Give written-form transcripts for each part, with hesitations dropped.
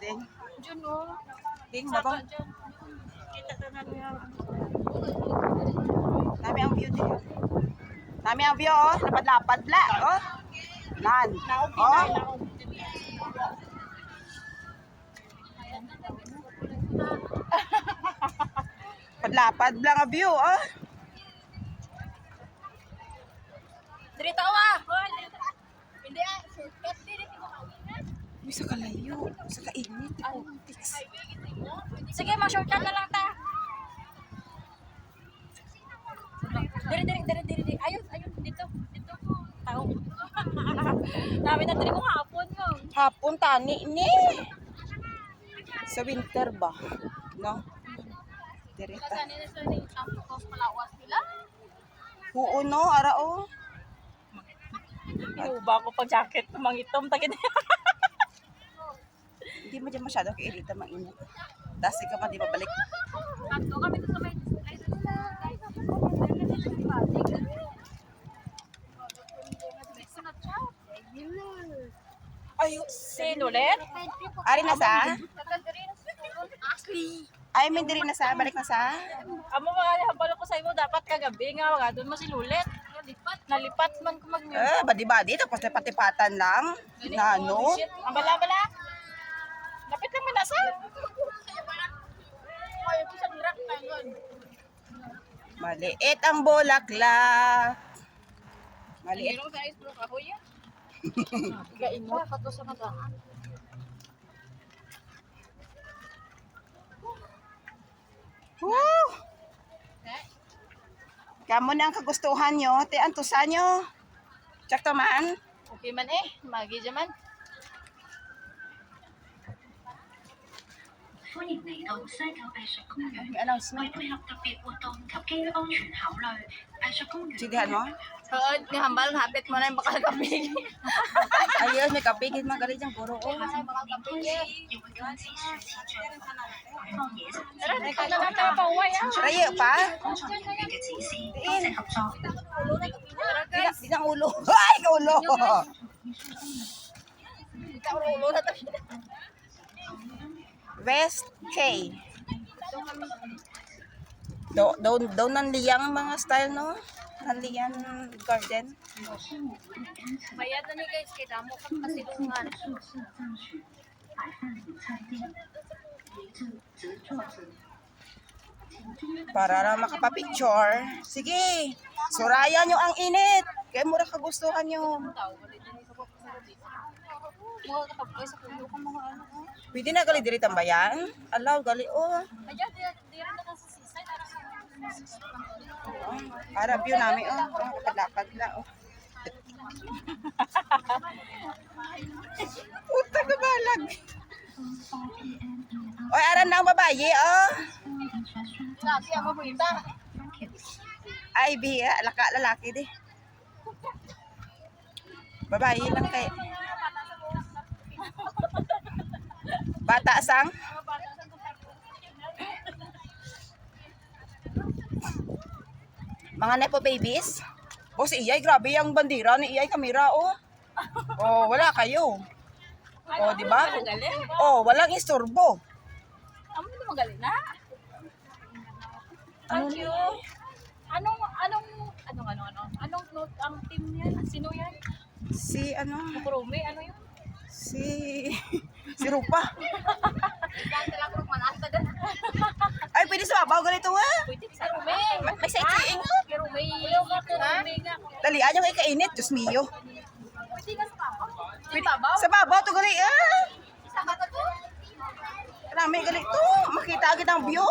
Ding. Diyan oh. Ding, babang. Kita tanan mo yan. Dami ang view din. Dami ang view, oh. Lapad-lapad la, oh. Nan. Oh. Lapad lang ang view, oh. Dito ah. Hindi ah, shortcut din. Uy, sa kalayo. Sa kainit. Sige, ma-shortcut na lang ta. Diri. Ayun, dito. Tao. Dami na diri mo hapon mo. Hapon tani ni. Sa winter ba? No? Direta. Kasi nila sa tapos palawas nila. Oo no, ara oh. Iuba ko pag jacket ng mangitom tagid. Hindi mo dyan masyado kairita mainit. Dasi ka man di mabalik. Kanto kami sa may Ay, sinulit? ari na sa? Ashley. Ay, may diri na sa, balik na sa. Amo mga habalo ko sa imo dapat kagabi nga wala doon mo silulit. Nalipat man ko mag Badi-badi, tapos patipatan lang. Na ano? Ang bala. Lapit lang man nasa. Ay, ko sa rak tangon. Maliit ang bulaklak. Maliit. Mayroong sa ice block ako yan. Gain mo kato sa nagaan. Woo! Kamo na ang kagustuhan nyo. Te, antusan nyo. Tsak to man. Okay man magi jaman. 歡迎嚟到西九藝術公園。 May announcement. 為配合特別活動及基於安全考慮，藝術公園 Sidihan mo? Oo, ni hambal hapit mo na yung bakal kapi. Ayos, may kapigil mga galit yung puro. Oh. 要會禁止樹刺像擺放野生資 Tara, 料 ikaw na lang tayo pauwi ah. Rayo pa? 工作人員嘅指示，多謝合作。 Tara Di ng ulo. Ay, ulo! ulo na tayo. West K. Daw nanliyang mga style, no? Nanliyang garden. Bayad na ni guys, kay damo kang pasilungan. 宿舍藏取摆放午餐店，沿着折坐着。 Para na makapapicture. Sige, surayan nyo ang init. Kaya mura kagustuhan nyo. Mga katapoy sa kulo kang mga ano. Pwede na gali diri tambayan. Alaw, gali oh. Ayan, di rin na sa sisay. Para view namin oh. Kapad-lapad na oh. Puta ka balag. Oy, aran na ang babayi oh. Laki ang mabuita. Ay, biya. Lalaki di. Babayi lang kay. Bata sang? Mga nepo babies? O si Iyay, grabe yung bandira ni Iyay kamera oh. Oh, wala kayo. Oh, di ba? Oh, walang istorbo. Amo na magaling na. Ano Thank you. Anong note ang team niya? Sino yan? Si ano? Kurumi, ano yun? Si Rupa. Yan sila kung manasa din. Ay, pwede sa babaw ganito ah. Pwede sa Rumi. May sightseeing oh. Rumi. Rumi nga. Dalian yung ikainit, Diyos mio. Pwede ka sa babaw. Pwede babaw? Sa babaw to gali ah. Sa bato to? Marami gali to. Makita agad ang view.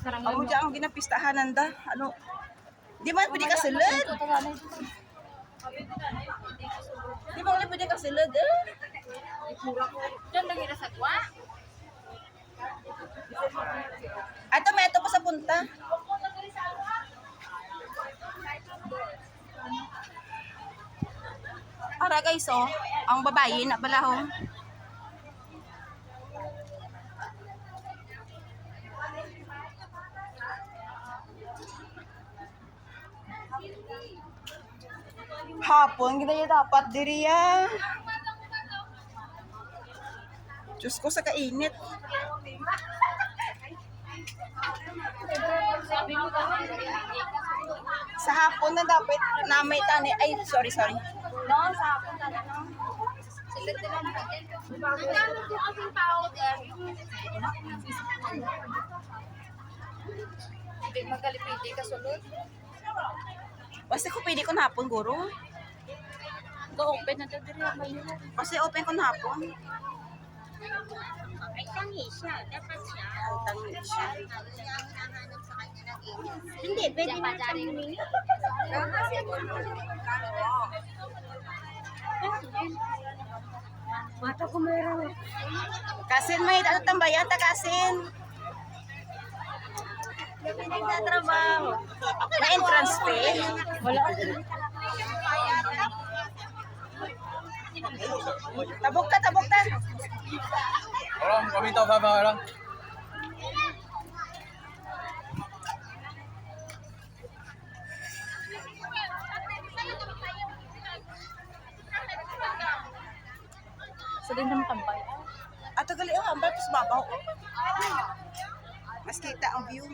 Ako dyan ang ginapistahan nanda. Ano? Di man pwede ka silid. Di ba ulit pwede ka silid eh? Diyan lagi na sa kwa. Ato may ito pa sa punta. Para guys oh, ang babae na pala oh. hapon, gina dapat diri ya. Diyos ko sa kainit. Sa hapon na dapat namay tani. Ay, sorry. No, sa hapon na no. Silit nila natin. Hindi magalipiti ka sulod. Basta ko pwede ko na hapon, guro. Ga-open na daw diri ang mayo. Kasi open ko na hapon. Ay, tangi siya. Dapat siya. Ang tangi siya. Hindi, pwede na siyang humingi. Mata ko meron. Kasin may ano tambayan ta kasin. Gabi nagtatrabaho. Na entrance fee. Wala. Tabok ta. Orang kami tahu apa orang. Sa din naman tambay. Ato gali ang hambal tapos babaw. Mas kita ang view.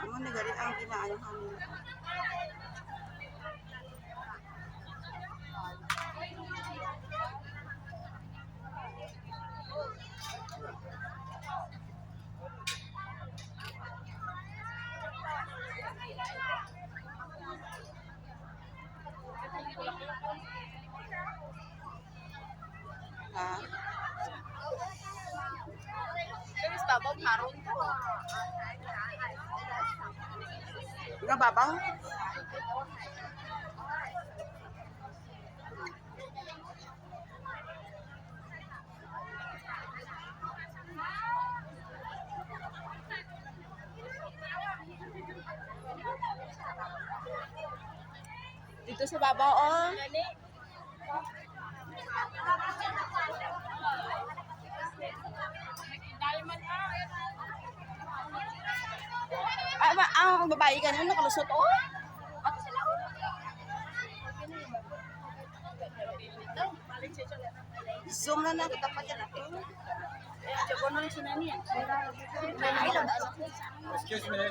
Amo na gali ang ginaano kami. Ha? Pero sa babaw maroon ko. Nga babaw? Dito sa babaw, oh. Ang babae kanina nakalusot, oh. Zoom na na kita pa dyan. Excuse me.